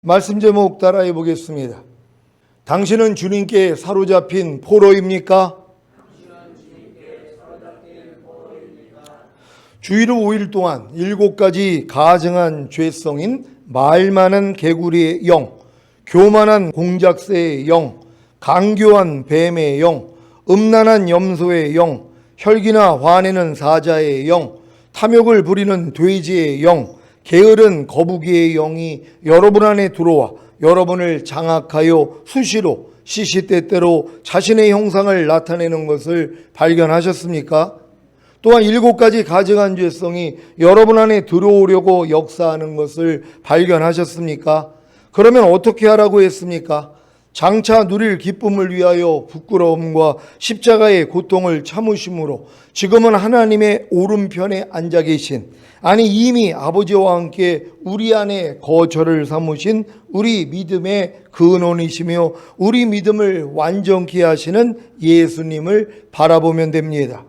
말씀 제목 따라해 보겠습니다. 당신은 주님께 사로잡힌 포로입니까? 주일 후 5일 동안 7가지 가증한 죄성인 말 많은 개구리의 영, 교만한 공작새의 영, 강교한 뱀의 영, 음란한 염소의 영, 혈기나 화내는 사자의 영, 탐욕을 부리는 돼지의 영, 게으른 거북이의 영이 여러분 안에 들어와 여러분을 장악하여 수시로 시시때때로 자신의 형상을 나타내는 것을 발견하셨습니까? 또한 7가지 가증한 죄성이 여러분 안에 들어오려고 역사하는 것을 발견하셨습니까? 그러면 어떻게 하라고 했습니까? 장차 누릴 기쁨을 위하여 부끄러움과 십자가의 고통을 참으심으로 지금은 하나님의 오른편에 앉아 계신, 아니 이미 아버지와 함께 우리 안에 거처를 삼으신 우리 믿음의 근원이시며 우리 믿음을 완전케 하시는 예수님을 바라보면 됩니다.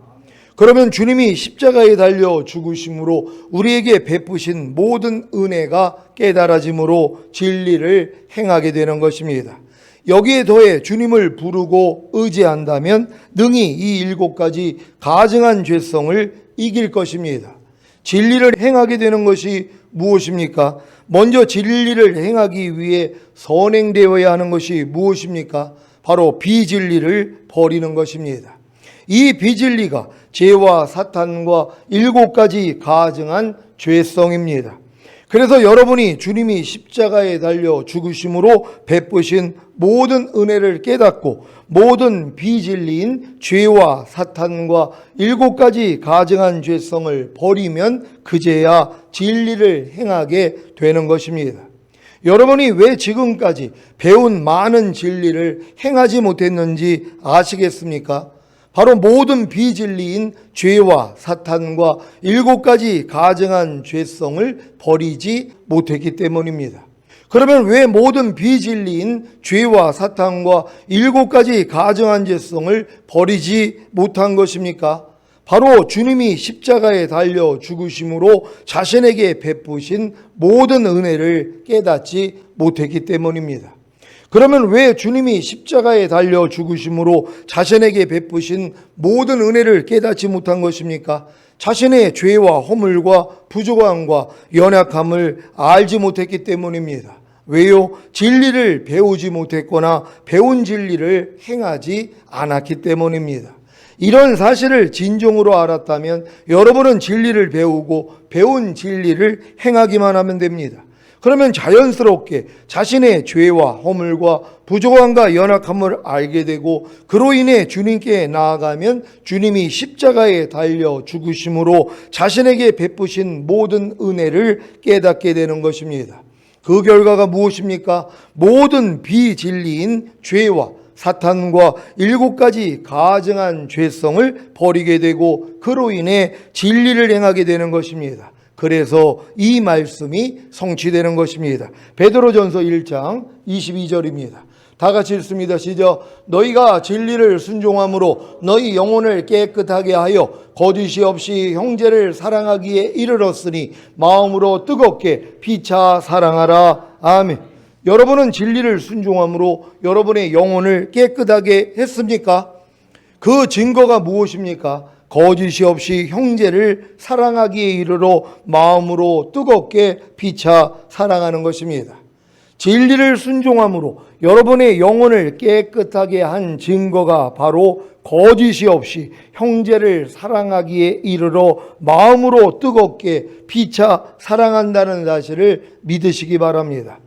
그러면 주님이 십자가에 달려 죽으심으로 우리에게 베푸신 모든 은혜가 깨달아짐으로 진리를 행하게 되는 것입니다. 여기에 더해 주님을 부르고 의지한다면 능히 이 7가지 가증한 죄성을 이길 것입니다. 진리를 행하게 되는 것이 무엇입니까? 먼저 진리를 행하기 위해 선행되어야 하는 것이 무엇입니까? 바로 비진리를 버리는 것입니다. 이 비진리가 죄와 사탄과 7가지 가증한 죄성입니다. 그래서 여러분이 주님이 십자가에 달려 죽으심으로 베푸신 모든 은혜를 깨닫고 모든 비진리인 죄와 사탄과 7가지 가증한 죄성을 버리면 그제야 진리를 행하게 되는 것입니다. 여러분이 왜 지금까지 배운 많은 진리를 행하지 못했는지 아시겠습니까? 바로 모든 비진리인 죄와 사탄과 7가지 가증한 죄성을 버리지 못했기 때문입니다. 그러면 왜 모든 비진리인 죄와 사탄과 7가지 가증한 죄성을 버리지 못한 것입니까? 바로 주님이 십자가에 달려 죽으심으로 자신에게 베푸신 모든 은혜를 깨닫지 못했기 때문입니다. 그러면 왜 주님이 십자가에 달려 죽으심으로 자신에게 베푸신 모든 은혜를 깨닫지 못한 것입니까? 자신의 죄와 허물과 부족함과 연약함을 알지 못했기 때문입니다. 왜요? 진리를 배우지 못했거나 배운 진리를 행하지 않았기 때문입니다. 이런 사실을 진정으로 알았다면 여러분은 진리를 배우고 배운 진리를 행하기만 하면 됩니다. 그러면 자연스럽게 자신의 죄와 허물과 부족함과 연약함을 알게 되고 그로 인해 주님께 나아가면 주님이 십자가에 달려 죽으심으로 자신에게 베푸신 모든 은혜를 깨닫게 되는 것입니다. 그 결과가 무엇입니까? 모든 비진리인 죄와 사탄과 7가지 가증한 죄성을 버리게 되고 그로 인해 진리를 행하게 되는 것입니다. 그래서 이 말씀이 성취되는 것입니다. 베드로전서 1장 22절입니다. 다 같이 읽습니다. 시작. 너희가 진리를 순종함으로 너희 영혼을 깨끗하게 하여 거짓이 없이 형제를 사랑하기에 이르렀으니 마음으로 뜨겁게 피차 사랑하라. 아멘. 여러분은 진리를 순종함으로 여러분의 영혼을 깨끗하게 했습니까? 그 증거가 무엇입니까? 거짓이 없이 형제를 사랑하기에 이르러 마음으로 뜨겁게 피차 사랑하는 것입니다. 진리를 순종함으로 여러분의 영혼을 깨끗하게 한 증거가 바로 거짓이 없이 형제를 사랑하기에 이르러 마음으로 뜨겁게 피차 사랑한다는 사실을 믿으시기 바랍니다.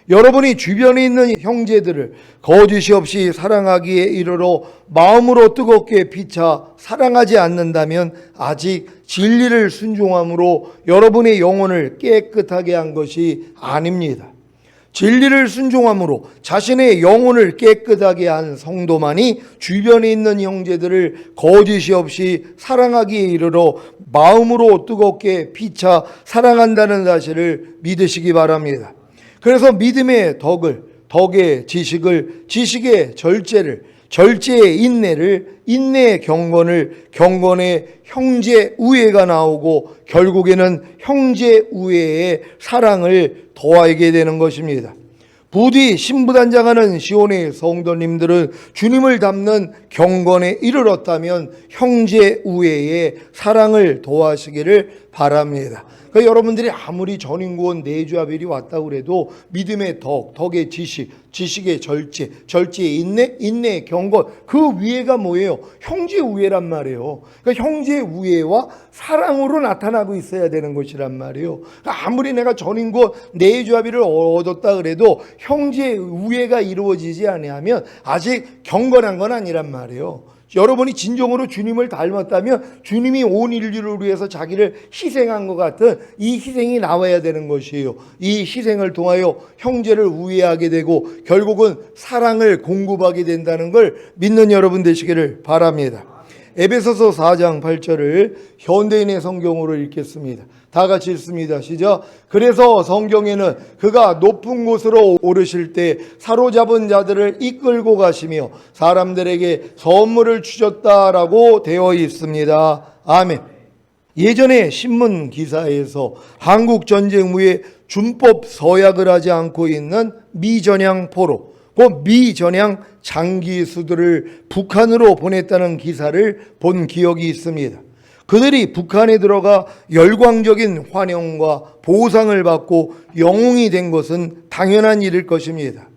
여러분이 주변에 있는 형제들을 거짓이 없이 사랑하기에 이르러 마음으로 뜨겁게 피차 사랑하지 않는다면 아직 진리를 순종함으로 여러분의 영혼을 깨끗하게 한 것이 아닙니다. 진리를 순종함으로 자신의 영혼을 깨끗하게 한 성도만이 주변에 있는 형제들을 거짓이 없이 사랑하기에 이르러 마음으로 뜨겁게 피차 사랑한다는 사실을 믿으시기 바랍니다. 그래서 믿음의 덕의 지식을, 지식의 절제를, 절제의 인내를, 인내의 경건을, 경건의 형제 우애가 나오고 결국에는 형제 우애의 사랑을 더하게 되는 것입니다. 부디 신부단장하는 시온의 성도님들은 주님을 닮는 경건에 이르렀다면 형제 우애에 사랑을 도하시기를 바랍니다. 그러니까 여러분들이 아무리 전인구원 내주아벨이 왔다고 그래도 믿음의 덕, 덕의 지식, 지식의 절제, 절제의 인내, 인내의 경건, 그 위에가 뭐예요? 형제 우애란 말이에요. 그러니까 형제 우애와 사랑으로 나타나고 있어야 되는 것이란 말이에요. 그러니까 아무리 내가 전인구원 내주아벨을 얻었다 그래도 형제 우애가 이루어지지 아니하면 아직 경건한 건 아니란 말이에요. 여러분이 진정으로 주님을 닮았다면 주님이 온 인류를 위해서 자기를 희생한 것 같은 이 희생이 나와야 되는 것이에요. 이 희생을 통하여 형제를 우애하게 되고 결국은 사랑을 공급하게 된다는 걸 믿는 여러분 되시기를 바랍니다. 에베소서 4장 8절을 현대인의 성경으로 읽겠습니다. 다 같이 읽습니다. 시작. 그래서 성경에는 그가 높은 곳으로 오르실 때 사로잡은 자들을 이끌고 가시며 사람들에게 선물을 주셨다라고 되어 있습니다. 아멘. 예전에 신문 기사에서 한국 전쟁 후에 준법 서약을 하지 않고 있는 미전향 포로, 그 미전향 장기수들을 북한으로 보냈다는 기사를 본 기억이 있습니다. 그들이 북한에 들어가 열광적인 환영과 보상을 받고 영웅이 된 것은 당연한 일일 것입니다.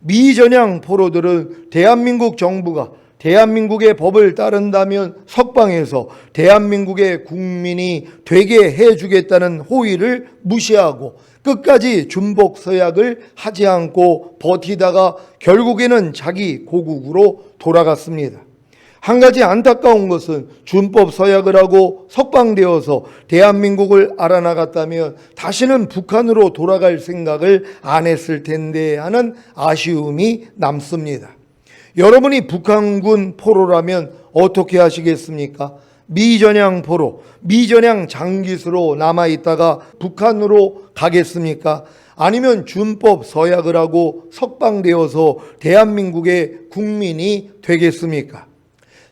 미전향 포로들은 대한민국 정부가 대한민국의 법을 따른다면 석방해서 대한민국의 국민이 되게 해주겠다는 호의를 무시하고 끝까지 준복 서약을 하지 않고 버티다가 결국에는 자기 고국으로 돌아갔습니다. 한 가지 안타까운 것은 준법 서약을 하고 석방되어서 대한민국을 알아나갔다면 다시는 북한으로 돌아갈 생각을 안 했을 텐데 하는 아쉬움이 남습니다. 여러분이 북한군 포로라면 어떻게 하시겠습니까? 미전향 포로, 미전향 장기수로 남아있다가 북한으로 가겠습니까? 아니면 준법 서약을 하고 석방되어서 대한민국의 국민이 되겠습니까?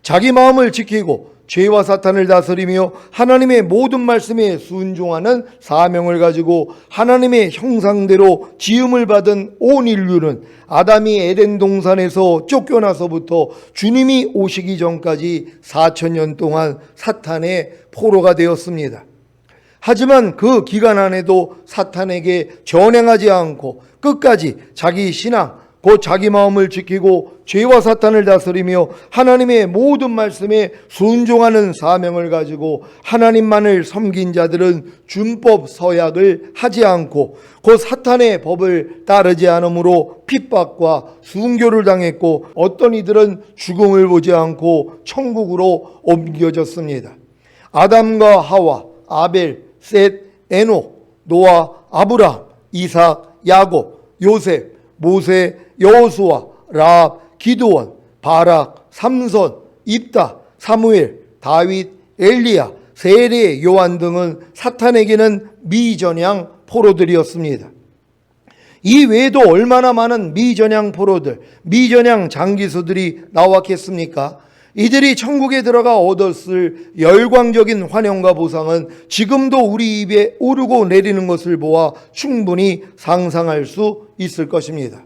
자기 마음을 지키고 죄와 사탄을 다스리며 하나님의 모든 말씀에 순종하는 사명을 가지고 하나님의 형상대로 지음을 받은 온 인류는 아담이 에덴 동산에서 쫓겨나서부터 주님이 오시기 전까지 4,000년 동안 사탄의 포로가 되었습니다. 하지만 그 기간 안에도 사탄에게 전행하지 않고 끝까지 자기 신앙, 곧 자기 마음을 지키고 죄와 사탄을 다스리며 하나님의 모든 말씀에 순종하는 사명을 가지고 하나님만을 섬긴 자들은 준법 서약을 하지 않고 곧 사탄의 법을 따르지 않으므로 핍박과 순교를 당했고 어떤 이들은 죽음을 보지 않고 천국으로 옮겨졌습니다. 아담과 하와, 아벨, 셋, 에녹, 노아, 아브라함, 이삭, 야곱, 요셉, 모세, 여호수아, 라합, 기드온, 바락, 삼손, 입다, 사무엘, 다윗, 엘리야, 세례, 요한 등은 사탄에게는 미전향 포로들이었습니다. 이 외에도 얼마나 많은 미전향 포로들, 미전향 장기수들이 나왔겠습니까? 이들이 천국에 들어가 얻었을 열광적인 환영과 보상은 지금도 우리 입에 오르고 내리는 것을 보아 충분히 상상할 수 있을 것입니다.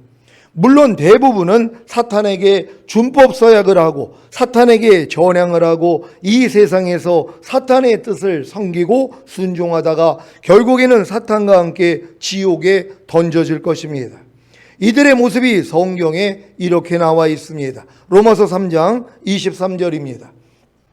물론 대부분은 사탄에게 준법 서약을 하고 사탄에게 전향을 하고 이 세상에서 사탄의 뜻을 섬기고 순종하다가 결국에는 사탄과 함께 지옥에 던져질 것입니다. 이들의 모습이 성경에 이렇게 나와 있습니다. 로마서 3장 23절입니다.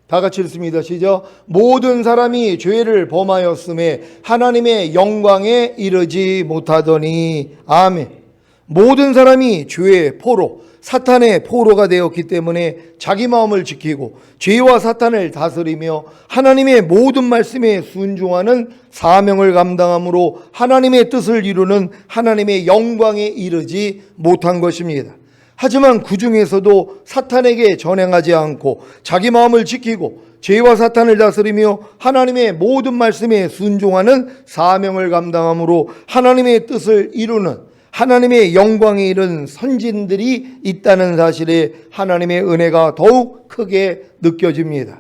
다 같이 읽습니다. 시작. 모든 사람이 죄를 범하였음에 하나님의 영광에 이르지 못하더니. 아멘. 모든 사람이 죄의 포로, 사탄의 포로가 되었기 때문에 자기 마음을 지키고 죄와 사탄을 다스리며 하나님의 모든 말씀에 순종하는 사명을 감당함으로 하나님의 뜻을 이루는 하나님의 영광에 이르지 못한 것입니다. 하지만 그 중에서도 사탄에게 전행하지 않고 자기 마음을 지키고 죄와 사탄을 다스리며 하나님의 모든 말씀에 순종하는 사명을 감당함으로 하나님의 뜻을 이루는 하나님의 영광에 이른 선진들이 있다는 사실에 하나님의 은혜가 더욱 크게 느껴집니다.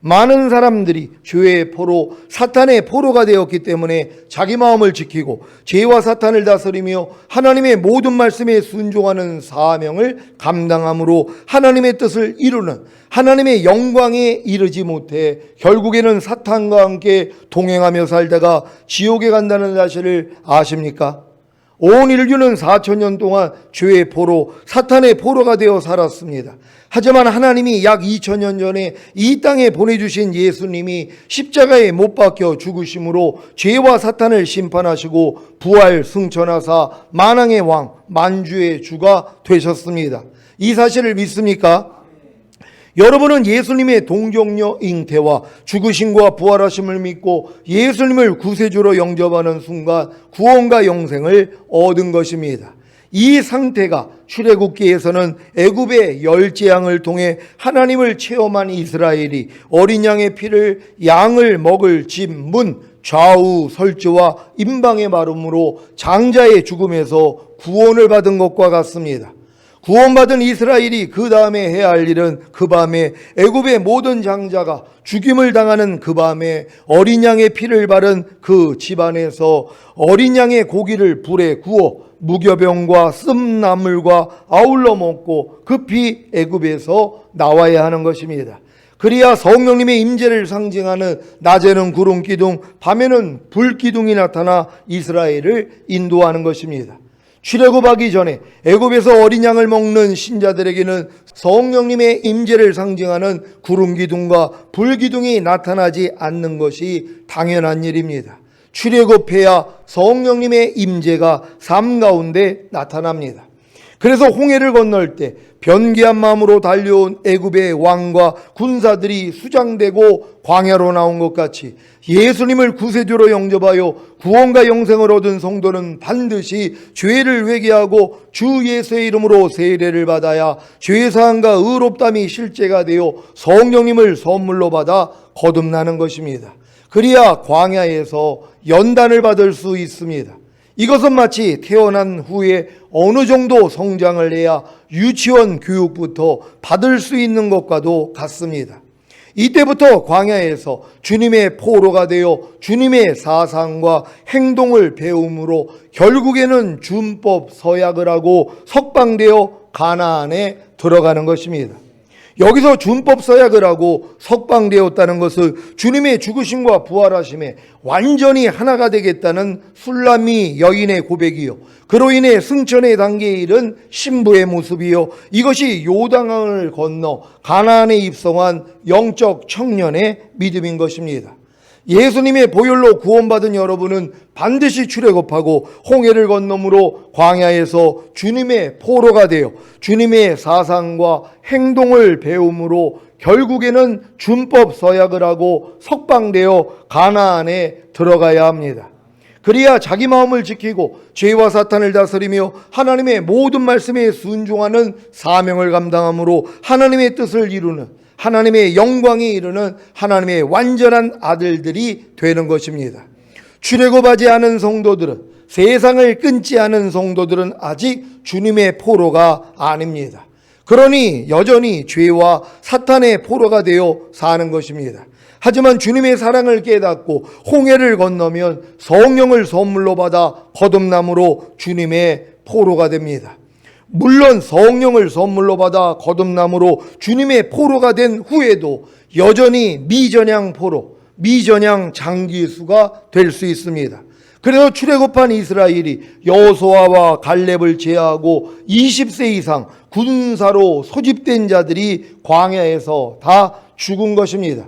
많은 사람들이 죄의 포로, 사탄의 포로가 되었기 때문에 자기 마음을 지키고 죄와 사탄을 다스리며 하나님의 모든 말씀에 순종하는 사명을 감당함으로 하나님의 뜻을 이루는, 하나님의 영광에 이르지 못해 결국에는 사탄과 함께 동행하며 살다가 지옥에 간다는 사실을 아십니까? 온 인류는 4,000년 동안 죄의 포로, 사탄의 포로가 되어 살았습니다. 하지만 하나님이 약 2,000년 전에 이 땅에 보내주신 예수님이 십자가에 못 박혀 죽으심으로 죄와 사탄을 심판하시고 부활 승천하사 만왕의 왕, 만주의 주가 되셨습니다. 이 사실을 믿습니까? 여러분은 예수님의 동정녀 잉태와 죽으심과 부활하심을 믿고 예수님을 구세주로 영접하는 순간 구원과 영생을 얻은 것입니다. 이 상태가 출애굽기에서는 애굽의 열 재앙을 통해 하나님을 체험한 이스라엘이 어린 양의 피를 양을 먹을 집 문 좌우 설주와 임방의 마름으로 장자의 죽음에서 구원을 받은 것과 같습니다. 구원받은 이스라엘이 그 다음에 해야 할 일은 그 밤에 애굽의 모든 장자가 죽임을 당하는 그 밤에 어린 양의 피를 바른 그 집안에서 어린 양의 고기를 불에 구워 무교병과 씀나물과 아울러 먹고 급히 애굽에서 나와야 하는 것입니다. 그리야 성령님의 임재를 상징하는 낮에는 구름 기둥, 밤에는 불 기둥이 나타나 이스라엘을 인도하는 것입니다. 출애굽하기 전에 애굽에서 어린 양을 먹는 신자들에게는 성령님의 임재를 상징하는 구름 기둥과 불 기둥이 나타나지 않는 것이 당연한 일입니다. 출애굽해야 성령님의 임재가 삶 가운데 나타납니다. 그래서 홍해를 건널 때 변개한 마음으로 달려온 애굽의 왕과 군사들이 수장되고 광야로 나온 것 같이 예수님을 구세주로 영접하여 구원과 영생을 얻은 성도는 반드시 죄를 회개하고 주 예수의 이름으로 세례를 받아야 죄사함과 의롭담이 실제가 되어 성령님을 선물로 받아 거듭나는 것입니다. 그리야 광야에서 연단을 받을 수 있습니다. 이것은 마치 태어난 후에 어느 정도 성장을 해야 유치원 교육부터 받을 수 있는 것과도 같습니다. 이때부터 광야에서 주님의 포로가 되어 주님의 사상과 행동을 배움으로 결국에는 준법 서약을 하고 석방되어 가나안에 들어가는 것입니다. 여기서 준법 서약을 하고 석방되었다는 것은 주님의 죽으심과 부활하심에 완전히 하나가 되겠다는 술람미 여인의 고백이요, 그로 인해 승천의 단계에 이른 신부의 모습이요, 이것이 요단강을 건너 가나안에 입성한 영적 청년의 믿음인 것입니다. 예수님의 보혈로 구원받은 여러분은 반드시 출애굽하고 홍해를 건너므로 광야에서 주님의 포로가 되어 주님의 사상과 행동을 배움으로 결국에는 준법 서약을 하고 석방되어 가나안에 들어가야 합니다. 그래야 자기 마음을 지키고 죄와 사탄을 다스리며 하나님의 모든 말씀에 순종하는 사명을 감당함으로 하나님의 뜻을 이루는, 하나님의 영광에 이르는 하나님의 완전한 아들들이 되는 것입니다. 출애굽하지 않은 성도들은, 세상을 끊지 않은 성도들은 아직 주님의 포로가 아닙니다. 그러니 여전히 죄와 사탄의 포로가 되어 사는 것입니다. 하지만 주님의 사랑을 깨닫고 홍해를 건너면 성령을 선물로 받아 거듭남으로 주님의 포로가 됩니다. 물론 성령을 선물로 받아 거듭남으로 주님의 포로가 된 후에도 여전히 미전향 포로, 미전향 장기수가 될 수 있습니다. 그래서 출애굽한 이스라엘이 여호수아와 갈렙을 제하고 20세 이상 군사로 소집된 자들이 광야에서 다 죽은 것입니다.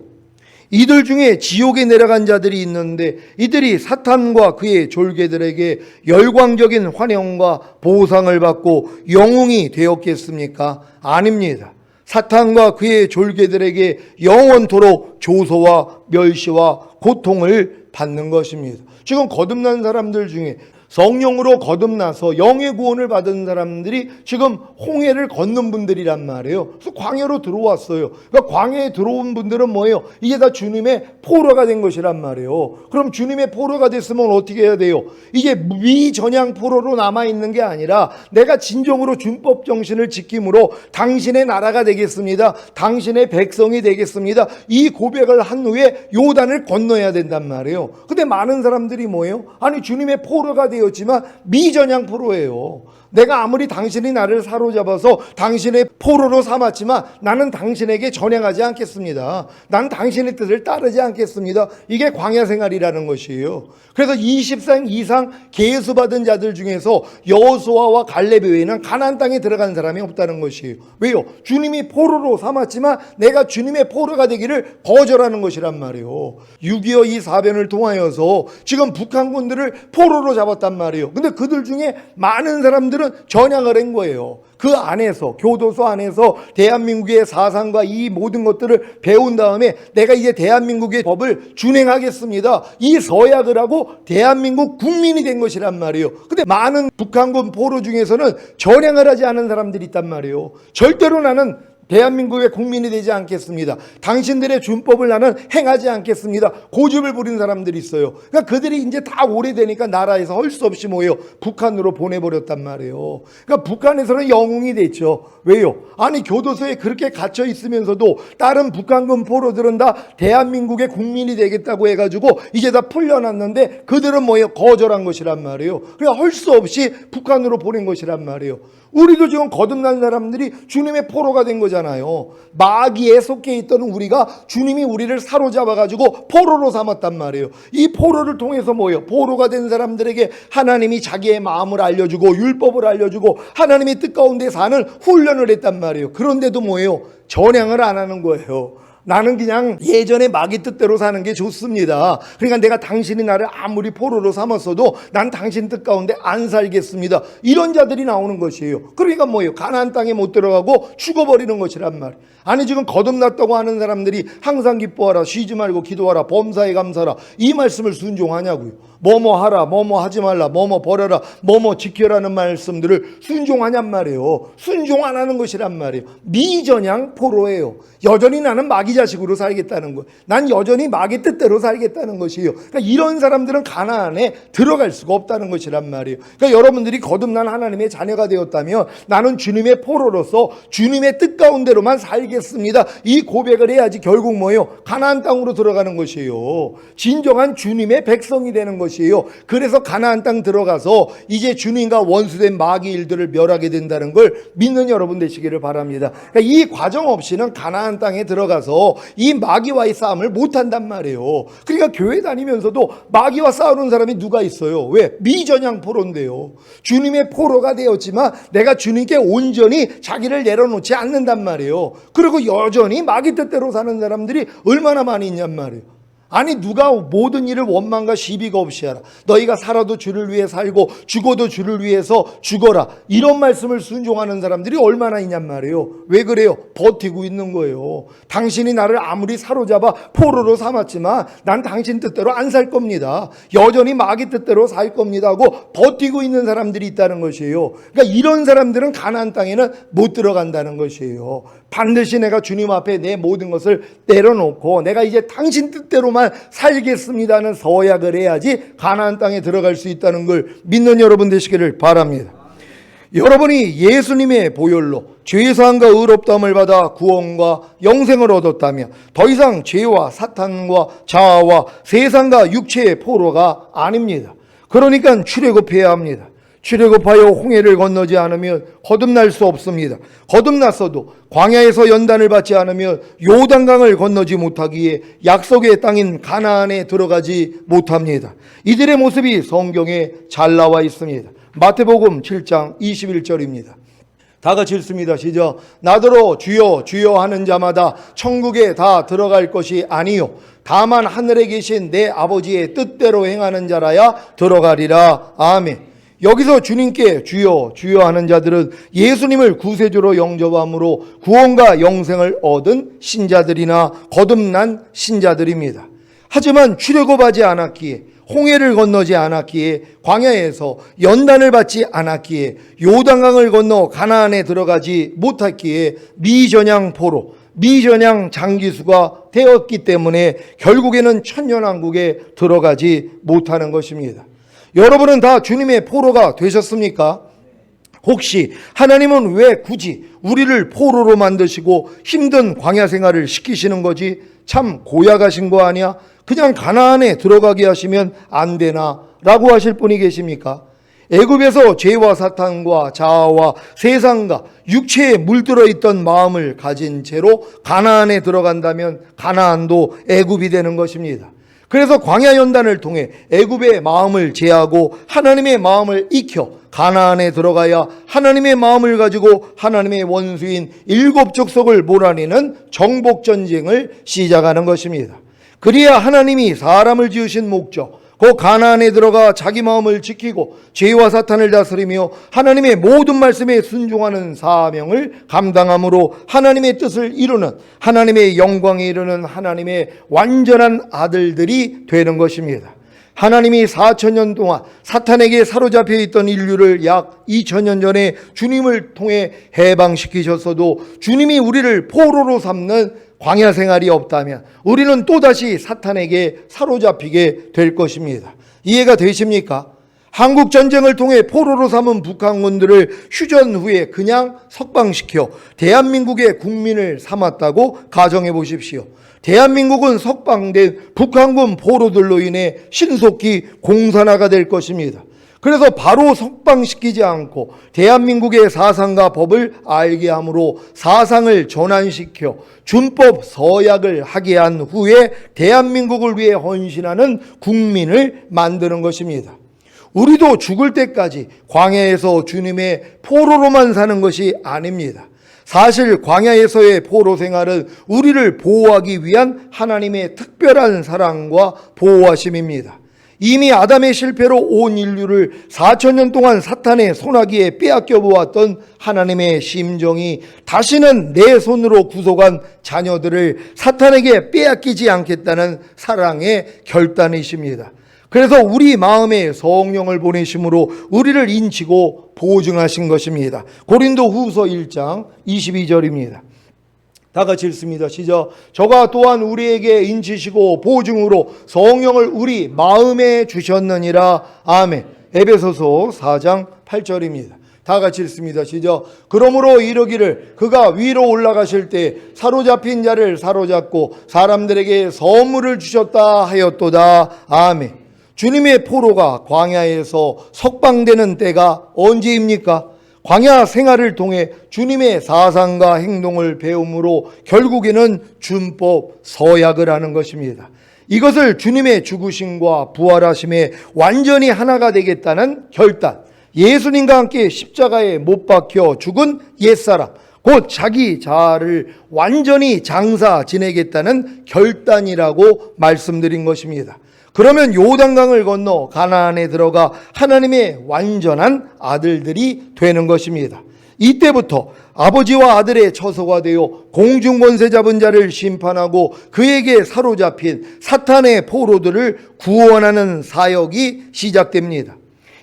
이들 중에 지옥에 내려간 자들이 있는데 이들이 사탄과 그의 졸개들에게 열광적인 환영과 보상을 받고 영웅이 되었겠습니까? 아닙니다. 사탄과 그의 졸개들에게 영원토록 조소와 멸시와 고통을 받는 것입니다. 지금 거듭난 사람들 중에 성령으로 거듭나서 영의 구원을 받은 사람들이 지금 홍해를 건넌 분들이란 말이에요. 그래서 광야로 들어왔어요. 그러니까 광야에 들어온 분들은 뭐예요? 이게 다 주님의 포로가 된 것이란 말이에요. 그럼 주님의 포로가 됐으면 어떻게 해야 돼요? 이게 미전향 포로로 남아있는 게 아니라 내가 진정으로 준법 정신을 지킴으로 당신의 나라가 되겠습니다. 당신의 백성이 되겠습니다. 이 고백을 한 후에 요단을 건너야 된단 말이에요. 근데 많은 사람들이 뭐예요? 아니 주님의 포로가 되었지만 미전향 포로예요. 내가 아무리 당신이 나를 사로잡아서 당신의 포로로 삼았지만 나는 당신에게 전향하지 않겠습니다. 난 당신의 뜻을 따르지 않겠습니다. 이게 광야 생활이라는 것이에요. 그래서 20세 이상 계수받은 자들 중에서 여호수아와 갈렙 외에는 가나안 땅에 들어간 사람이 없다는 것이에요. 왜요? 주님이 포로로 삼았지만 내가 주님의 포로가 되기를 거절하는 것이란 말이에요. 6.25 이 사변을 통하여서 지금 북한군들을 포로로 잡았단 말이에요. 근데 그들 중에 많은 사람들은 전향을 한 거예요. 그 안에서 교도소 안에서 대한민국의 사상과 이 모든 것들을 배운 다음에 내가 이제 대한민국의 법을 준행하겠습니다. 이 서약을 하고 대한민국 국민이 된 것이란 말이에요. 근데 많은 북한군 포로 중에서는 전향을 하지 않은 사람들이 있단 말이에요. 절대로 나는 대한민국의 국민이 되지 않겠습니다. 당신들의 준법을 나는 행하지 않겠습니다. 고집을 부린 사람들이 있어요. 그러니까 그들이 이제 다 오래되니까 나라에서 할 수 없이 뭐예요? 북한으로 보내버렸단 말이에요. 그러니까 북한에서는 영웅이 됐죠. 왜요? 아니 교도소에 그렇게 갇혀 있으면서도 다른 북한군 포로들은 다 대한민국의 국민이 되겠다고 해가지고 이제 다 풀려났는데 그들은 뭐예요? 거절한 것이란 말이에요. 그러니까 할 수 없이 북한으로 보낸 것이란 말이에요. 우리도 지금 거듭난 사람들이 주님의 포로가 된 거잖아요. 마귀에 속해 있던 우리가 주님이 우리를 사로잡아가지고 포로로 삼았단 말이에요. 이 포로를 통해서 뭐예요? 포로가 된 사람들에게 하나님이 자기의 마음을 알려주고 율법을 알려주고 하나님의 뜻 가운데 사는 훈련을 했단 말이에요. 그런데도 뭐예요? 전향을 안 하는 거예요. 나는 그냥 예전에 마귀 뜻대로 사는 게 좋습니다. 그러니까 내가 당신이 나를 아무리 포로로 삼았어도 난 당신 뜻 가운데 안 살겠습니다. 이런 자들이 나오는 것이에요. 그러니까 뭐예요? 가나안 땅에 못 들어가고 죽어버리는 것이란 말이에요. 아니 지금 거듭났다고 하는 사람들이 항상 기뻐하라, 쉬지 말고 기도하라, 범사에 감사하라, 이 말씀을 순종하냐고요. 뭐뭐 하라, 뭐뭐 하지 말라, 뭐뭐 버려라, 뭐뭐 지켜라는 말씀들을 순종하냔 말이에요. 순종 안 하는 것이란 말이에요. 미전향 포로예요. 여전히 나는 마귀 자식으로 살겠다는 거예요. 난 여전히 마귀 뜻대로 살겠다는 것이에요. 그러니까 이런 사람들은 가나안에 들어갈 수가 없다는 것이란 말이에요. 그러니까 여러분들이 거듭난 하나님의 자녀가 되었다면 나는 주님의 포로로서 주님의 뜻 가운데로만 살겠습니다. 이 고백을 해야지 결국 뭐예요? 가나안 땅으로 들어가는 것이에요. 진정한 주님의 백성이 되는 것이에요. 그래서 가나안 땅 들어가서 이제 주님과 원수된 마귀 일들을 멸하게 된다는 걸 믿는 여러분 되시기를 바랍니다. 그러니까 이 과정 없이는 가나안 땅에 들어가서 이 마귀와의 싸움을 못한단 말이에요. 그러니까 교회 다니면서도 마귀와 싸우는 사람이 누가 있어요? 왜? 미전향 포로인데요. 주님의 포로가 되었지만 내가 주님께 온전히 자기를 내려놓지 않는단 말이에요. 그리고 여전히 마귀 뜻대로 사는 사람들이 얼마나 많이 있냔 말이에요. 아니 누가 모든 일을 원망과 시비가 없이 하라. 너희가 살아도 주를 위해 살고 죽어도 주를 위해서 죽어라. 이런 말씀을 순종하는 사람들이 얼마나 있냔 말이에요. 왜 그래요? 버티고 있는 거예요. 당신이 나를 아무리 사로잡아 포로로 삼았지만 난 당신 뜻대로 안 살 겁니다. 여전히 마귀 뜻대로 살 겁니다 하고 버티고 있는 사람들이 있다는 것이에요. 그러니까 이런 사람들은 가나안 땅에는 못 들어간다는 것이에요. 반드시 내가 주님 앞에 내 모든 것을 내려놓고 내가 이제 당신 뜻대로만 살겠습니다는 서약을 해야지 가나안 땅에 들어갈 수 있다는 걸 믿는 여러분 되시기를 바랍니다. 여러분이 예수님의 보혈로 죄사함과 의롭다함을 받아 구원과 영생을 얻었다면 더 이상 죄와 사탄과 자아와 세상과 육체의 포로가 아닙니다. 그러니까 출애굽해야 합니다. 출애굽하여 홍해를 건너지 않으면 거듭날 수 없습니다. 거듭났어도 광야에서 연단을 받지 않으면 요단강을 건너지 못하기에 약속의 땅인 가나안에 들어가지 못합니다. 이들의 모습이 성경에 잘 나와 있습니다. 마태복음 7장 21절입니다. 다 같이 읽습니다. 시작. 나더러 주여 주여 하는 자마다 천국에 다 들어갈 것이 아니요 다만 하늘에 계신 내 아버지의 뜻대로 행하는 자라야 들어가리라. 아멘. 여기서 주님께 주여 주여 하는 자들은 예수님을 구세주로 영접함으로 구원과 영생을 얻은 신자들이나 거듭난 신자들입니다. 하지만 출애굽하지 않았기에 홍해를 건너지 않았기에, 광야에서 연단을 받지 않았기에, 요단강을 건너 가나안에 들어가지 못했기에 미전양 포로, 미전양 장기수가 되었기 때문에 결국에는 천년왕국에 들어가지 못하는 것입니다. 여러분은 다 주님의 포로가 되셨습니까? 혹시 하나님은 왜 굳이 우리를 포로로 만드시고 힘든 광야 생활을 시키시는 거지? 참 고약하신 거 아니야? 그냥 가나안에 들어가게 하시면 안 되나? 라고 하실 분이 계십니까? 애굽에서 죄와 사탄과 자아와 세상과 육체에 물들어 있던 마음을 가진 채로 가나안에 들어간다면 가나안도 애굽이 되는 것입니다. 그래서 광야 연단을 통해 애굽의 마음을 제하고 하나님의 마음을 익혀 가나안에 들어가야 하나님의 마음을 가지고 하나님의 원수인 일곱 족속을 몰아내는 정복 전쟁을 시작하는 것입니다. 그래야 하나님이 사람을 지으신 목적, 그 가나안에 들어가 자기 마음을 지키고 죄와 사탄을 다스리며 하나님의 모든 말씀에 순종하는 사명을 감당함으로 하나님의 뜻을 이루는, 하나님의 영광에 이르는 하나님의 완전한 아들들이 되는 것입니다. 하나님이 4,000년 동안 사탄에게 사로잡혀 있던 인류를 약 2,000년 전에 주님을 통해 해방시키셨어도 주님이 우리를 포로로 삼는 광야 생활이 없다면 우리는 또다시 사탄에게 사로잡히게 될 것입니다. 이해가 되십니까? 한국 전쟁을 통해 포로로 삼은 북한군들을 휴전 후에 그냥 석방시켜 대한민국의 국민을 삼았다고 가정해 보십시오. 대한민국은 석방된 북한군 포로들로 인해 신속히 공산화가 될 것입니다. 그래서 바로 석방시키지 않고 대한민국의 사상과 법을 알게 함으로 사상을 전환시켜 준법 서약을 하게 한 후에 대한민국을 위해 헌신하는 국민을 만드는 것입니다. 우리도 죽을 때까지 광야에서 주님의 포로로만 사는 것이 아닙니다. 사실 광야에서의 포로 생활은 우리를 보호하기 위한 하나님의 특별한 사랑과 보호하심입니다. 이미 아담의 실패로 온 인류를 4,000년 동안 사탄의 손아귀에 빼앗겨 보았던 하나님의 심정이 다시는 내 손으로 구속한 자녀들을 사탄에게 빼앗기지 않겠다는 사랑의 결단이십니다. 그래서 우리 마음에 성령을 보내심으로 우리를 인치고 보증하신 것입니다. 고린도후서 1장 22절입니다. 다 같이 읽습니다. 시작. 저가 또한 우리에게 인치시고 보증으로 성령을 우리 마음에 주셨느니라. 아멘. 에베소서 4장 8절입니다. 다 같이 읽습니다. 시작. 그러므로 이르기를 그가 위로 올라가실 때 사로잡힌 자를 사로잡고 사람들에게 선물을 주셨다 하였도다. 아멘. 주님의 포로가 광야에서 석방되는 때가 언제입니까? 광야 생활을 통해 주님의 사상과 행동을 배움으로 결국에는 준법 서약을 하는 것입니다. 이것을 주님의 죽으심과 부활하심에 완전히 하나가 되겠다는 결단, 예수님과 함께 십자가에 못 박혀 죽은 옛사람, 곧 자기 자아를 완전히 장사 지내겠다는 결단이라고 말씀드린 것입니다. 그러면 요단강을 건너 가나안에 들어가 하나님의 완전한 아들들이 되는 것입니다. 이때부터 아버지와 아들의 처소가 되어 공중권세 잡은 자를 심판하고 그에게 사로잡힌 사탄의 포로들을 구원하는 사역이 시작됩니다.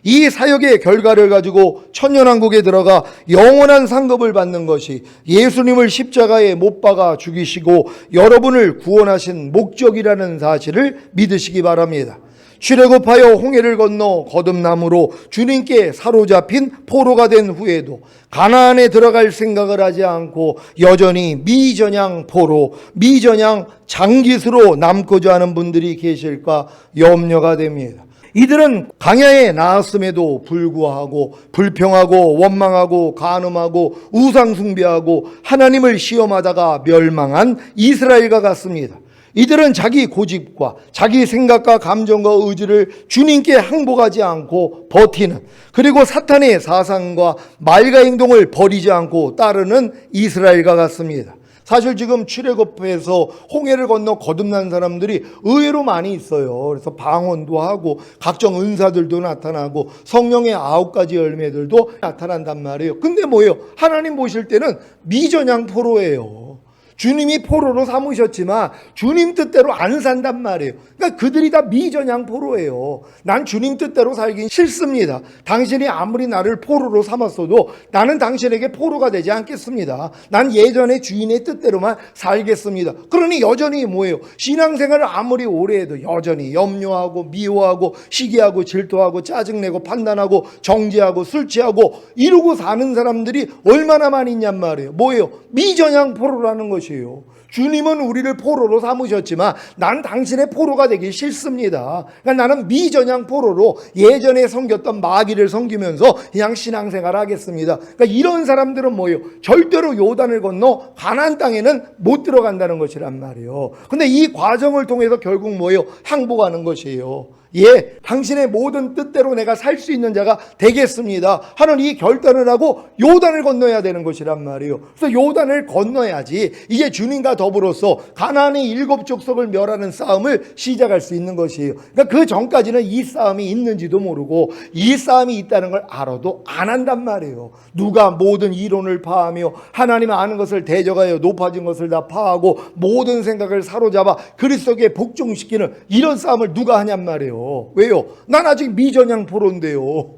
이 사역의 결과를 가지고 천년왕국에 들어가 영원한 상급을 받는 것이 예수님을 십자가에 못 박아 죽이시고 여러분을 구원하신 목적이라는 사실을 믿으시기 바랍니다. 출애굽하여 홍해를 건너 거듭남으로 주님께 사로잡힌 포로가 된 후에도 가나안에 들어갈 생각을 하지 않고 여전히 미전양 포로, 미전양 장깃으로 남고자 하는 분들이 계실까 염려가 됩니다. 이들은 광야에 나왔음에도 불구하고 불평하고 원망하고 간음하고 우상숭배하고 하나님을 시험하다가 멸망한 이스라엘과 같습니다. 이들은 자기 고집과 자기 생각과 감정과 의지를 주님께 항복하지 않고 버티는, 그리고 사탄의 사상과 말과 행동을 버리지 않고 따르는 이스라엘과 같습니다. 사실 지금 출애굽해서 홍해를 건너 거듭난 사람들이 의외로 많이 있어요. 그래서 방언도 하고 각종 은사들도 나타나고 성령의 9가지 열매들도 나타난단 말이에요. 근데 뭐예요? 하나님 보실 때는 미전양 포로예요. 주님이 포로로 삼으셨지만 주님 뜻대로 안 산단 말이에요. 그러니까 그들이 다 미전향 포로예요. 난 주님 뜻대로 살긴 싫습니다. 당신이 아무리 나를 포로로 삼았어도 나는 당신에게 포로가 되지 않겠습니다. 난 예전에 주인의 뜻대로만 살겠습니다. 그러니 여전히 뭐예요? 신앙생활을 아무리 오래 해도 여전히 염려하고 미워하고 시기하고 질투하고 짜증내고 판단하고 정죄하고 술 취하고 이러고 사는 사람들이 얼마나 많이 있냔 말이에요. 뭐예요? 미전향 포로라는 것이에요. 주님은 우리를 포로로 삼으셨지만 난 당신의 포로가 되기 싫습니다. 그러니까 나는 미전향 포로로 예전에 섬겼던 마귀를 섬기면서 그냥 신앙생활 하겠습니다. 그러니까 이런 사람들은 뭐예요? 절대로 요단을 건너 가나안 땅에는 못 들어간다는 것이란 말이에요. 근데 이 과정을 통해서 결국 뭐예요? 항복하는 것이에요. 예, 당신의 모든 뜻대로 내가 살 수 있는 자가 되겠습니다 하는 이 결단을 하고 요단을 건너야 되는 것이란 말이에요. 그래서 요단을 건너야지 이제 주님과 더불어서 가나안의 7 족속을 멸하는 싸움을 시작할 수 있는 것이에요. 그러니까 그 전까지는 이 싸움이 있는지도 모르고 이 싸움이 있다는 걸 알아도 안 한단 말이에요. 누가 모든 이론을 파하며 하나님 아는 것을 대적하여 높아진 것을 다 파하고 모든 생각을 사로잡아 그리스도께 복종시키는 이런 싸움을 누가 하냔 말이에요. 왜요? 난 아직 미전향 포로인데요.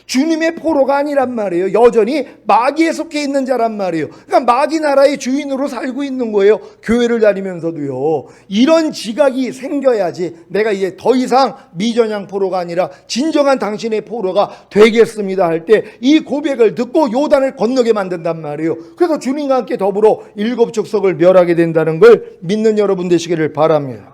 주님의 포로가 아니란 말이에요. 여전히 마귀에 속해 있는 자란 말이에요. 그러니까 마귀 나라의 주인으로 살고 있는 거예요. 교회를 다니면서도요. 이런 지각이 생겨야지 내가 이제 더 이상 미전향 포로가 아니라 진정한 당신의 포로가 되겠습니다 할 때 이 고백을 듣고 요단을 건너게 만든단 말이에요. 그래서 주님과 함께 더불어 7 족속을 멸하게 된다는 걸 믿는 여러분 되시기를 바랍니다.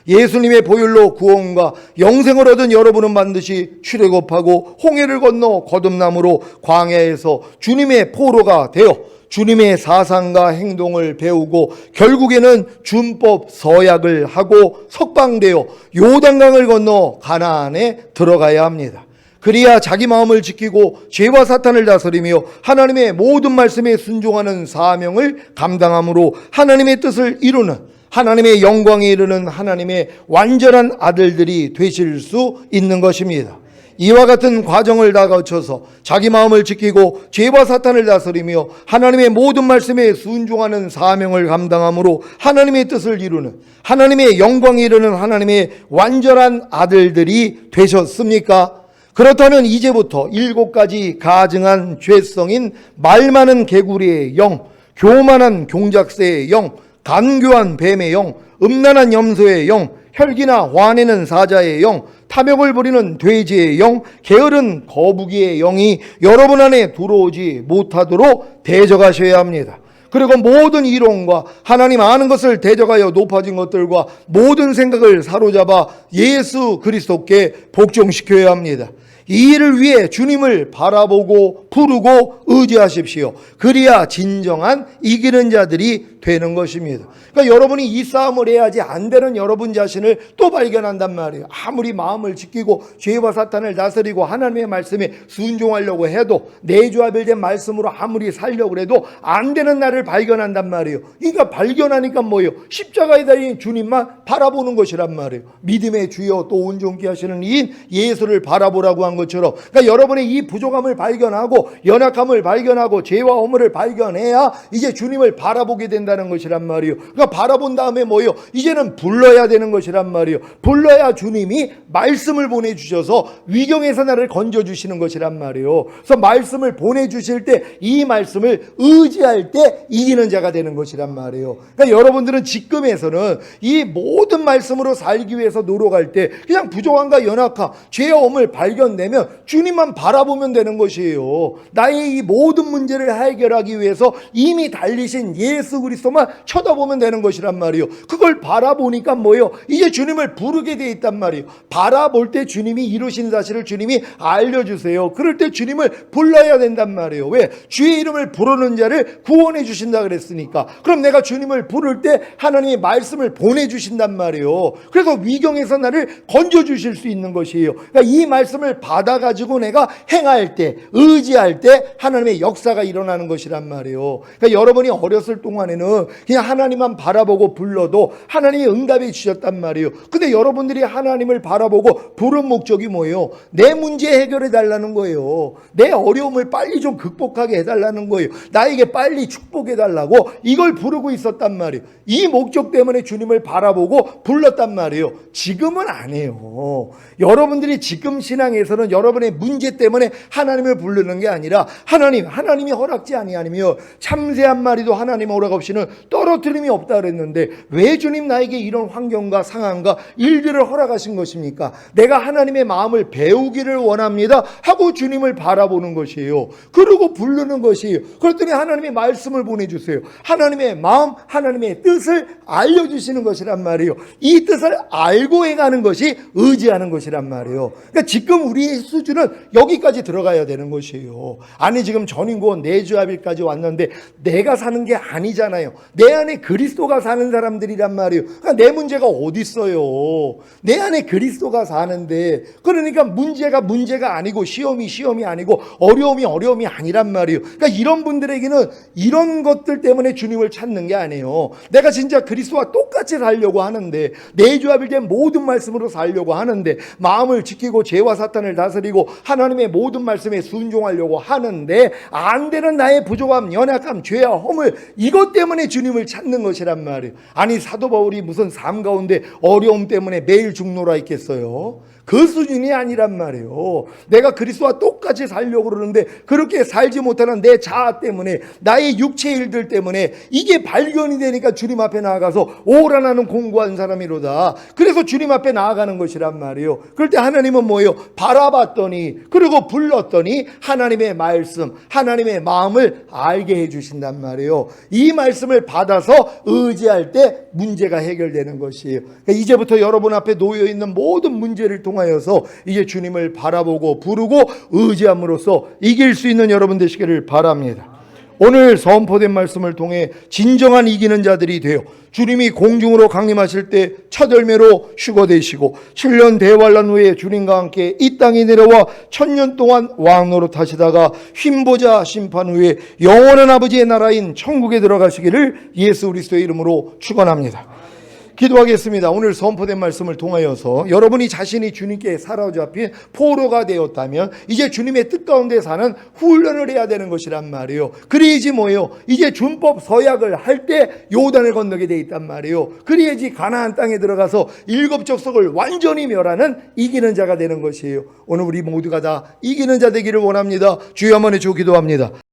예수님의 보혈로 구원과 영생을 얻은 여러분은 반드시 출애굽하고 홍해를 건너 거듭남으로 광야에서 주님의 포로가 되어 주님의 사상과 행동을 배우고 결국에는 준법 서약을 하고 석방되어 요단강을 건너 가나안에 들어가야 합니다. 그래야 자기 마음을 지키고 죄와 사탄을 다스리며 하나님의 모든 말씀에 순종하는 사명을 감당함으로 하나님의 뜻을 이루는 하나님의 영광에 이르는 하나님의 완전한 아들들이 되실 수 있는 것입니다. 이와 같은 과정을 다 거쳐서 자기 마음을 지키고 죄와 사탄을 다스리며 하나님의 모든 말씀에 순종하는 사명을 감당함으로 하나님의 뜻을 이루는 하나님의 영광에 이르는 하나님의 완전한 아들들이 되셨습니까? 그렇다면 이제부터 7가지 가증한 죄성인 말 많은 개구리의 영, 교만한 경작새의 영, 간교한 뱀의 영, 음란한 염소의 영, 혈기나 화내는 사자의 영, 탐욕을 부리는 돼지의 영, 게으른 거북이의 영이 여러분 안에 들어오지 못하도록 대적하셔야 합니다. 그리고 모든 이론과 하나님 아는 것을 대적하여 높아진 것들과 모든 생각을 사로잡아 예수 그리스도께 복종시켜야 합니다. 이 일을 위해 주님을 바라보고 부르고 의지하십시오. 그래야 진정한 이기는 자들이 되는 것입니다. 그러니까 여러분이 이 싸움을 해야지 안 되는 여러분 자신을 또 발견한단 말이에요. 아무리 마음을 지키고 죄와 사탄을 다스리고 하나님의 말씀에 순종하려고 해도 내조합일된 말씀으로 아무리 살려고 해도 안 되는 나를 발견한단 말이에요. 그러니까 발견하니까 뭐예요? 십자가에 달린 주님만 바라보는 것이란 말이에요. 믿음의 주여 또 온전케 하시는 이인 예수를 바라보라고 한 것처럼, 그러니까 여러분의 이 부족함을 발견하고 연약함을 발견하고 죄와 허물을 발견해야 이제 주님을 바라보게 된다는 것이란 말이에요. 그러니까 바라본 다음에 뭐예요? 이제는 불러야 되는 것이란 말이에요. 불러야 주님이 말씀을 보내주셔서 위경에서 나를 건져주시는 것이란 말이에요. 그래서 말씀을 보내주실 때 이 말씀을 의지할 때 이기는 자가 되는 것이란 말이에요. 그러니까 여러분들은 지금에서는 이 모든 말씀으로 살기 위해서 노력할 때 그냥 부족함과 연약함, 죄와 허물 발견되면 주님만 바라보면 되는 것이에요. 나의 이 모든 문제를 해결하기 위해서 이미 달리신 예수 그리스도만 쳐다보면 되는 것이란 말이에요. 그걸 바라보니까 뭐예요? 이제 주님을 부르게 돼 있단 말이에요. 바라볼 때 주님이 이루신 사실을 주님이 알려주세요. 그럴 때 주님을 불러야 된단 말이에요. 왜? 주의 이름을 부르는 자를 구원해 주신다 그랬으니까. 그럼 내가 주님을 부를 때 하나님의 말씀을 보내주신단 말이에요. 그래서 위경에서 나를 건져주실 수 있는 것이에요. 그러니까 이 말씀을 받아가지고 내가 행할 때, 의지할 때 하나님의 역사가 일어나는 것이란 말이에요. 그러니까 여러분이 어렸을 동안에는 그냥 하나님만 바라보고 불러도 하나님이 응답해 주셨단 말이에요. 근데 여러분들이 하나님을 바라보고 부른 목적이 뭐예요? 내 문제 해결해 달라는 거예요. 내 어려움을 빨리 좀 극복하게 해달라는 거예요. 나에게 빨리 축복해 달라고 이걸 부르고 있었단 말이에요. 이 목적 때문에 주님을 바라보고 불렀단 말이에요. 지금은 안 해요. 여러분들이 지금 신앙에서는 여러분의 문제 때문에 하나님을 부르는 게 아니라 하나님이 허락지 아니하며 참새 한 마리도 하나님 허락 없이는 떨어뜨림이 없다 그랬는데 왜 주님 나에게 이런 환경과 상황과 일들을 허락하신 것입니까? 내가 하나님의 마음을 배우기를 원합니다 하고 주님을 바라보는 것이에요. 그리고 부르는 것이에요. 그랬더니 하나님의 말씀을 보내주세요. 하나님의 마음, 하나님의 뜻을 알려주시는 것이란 말이에요. 이 뜻을 알고 행하는 것이 의지하는 것이란 말이에요. 그러니까 지금 우리의 수준은 여기까지 들어가야 되는 것이에요. 아니 지금 전인권 내주합일까지 왔는데 내가 사는 게 아니잖아요. 내 안에 그리스도가 사는 사람들이란 말이에요. 그러니까 내 문제가 어디 있어요? 내 안에 그리스도가 사는데, 그러니까 문제가 아니고 시험이 아니고 어려움이 아니란 말이에요. 그러니까 이런 분들에게는 이런 것들 때문에 주님을 찾는 게 아니에요. 내가 진짜 그리스도와 똑같이 살려고 하는데, 내주합일된 모든 말씀으로 살려고 하는데, 마음을 지키고 죄와 사탄을 다스리고 하나님의 모든 말씀에 순종하려고 하는데 안 되는 나의 부족함, 연약함, 죄와 허물, 이것 때문에 주님을 찾는 것이란 말이에요. 아니 사도 바울이 무슨 삶 가운데 어려움 때문에 매일 죽노라 했겠어요? 그 수준이 아니란 말이에요. 내가 그리스도와 똑같이 살려고 그러는데 그렇게 살지 못하는 내 자아 때문에, 나의 육체 일들 때문에 이게 발견이 되니까 주님 앞에 나아가서 오라 나는 공고한 사람이로다. 그래서 주님 앞에 나아가는 것이란 말이에요. 그럴 때 하나님은 뭐예요? 바라봤더니, 그리고 불렀더니 하나님의 말씀, 하나님의 마음을 알게 해주신단 말이에요. 이 말씀을 받아서 의지할 때 문제가 해결되는 것이에요. 그러니까 이제부터 여러분 앞에 놓여있는 모든 문제를 통하여서 이제 주님을 바라보고 부르고 의지함으로써 이길 수 있는 여러분 되시기를 바랍니다. 오늘 선포된 말씀을 통해 진정한 이기는 자들이 되어 주님이 공중으로 강림하실 때 첫 열매로 휴거되시고 7년 대환란 후에 주님과 함께 이 땅에 내려와 1000년 동안 왕노릇 하시다가 휜보자 심판 후에 영원한 아버지의 나라인 천국에 들어가시기를 예수 그리스도의 이름으로 축원합니다. 기도하겠습니다. 오늘 선포된 말씀을 통하여서 여러분이 자신이 주님께 사로잡힌 포로가 되었다면 이제 주님의 뜻 가운데 사는 훈련을 해야 되는 것이란 말이에요. 그래야지 뭐예요? 이제 준법 서약을 할 때 요단을 건너게 돼 있단 말이에요. 그래야지 가나안 땅에 들어가서 7 족속을 완전히 멸하는 이기는 자가 되는 것이에요. 오늘 우리 모두가 다 이기는 자 되기를 원합니다. 주여 한번 해주고 기도합니다.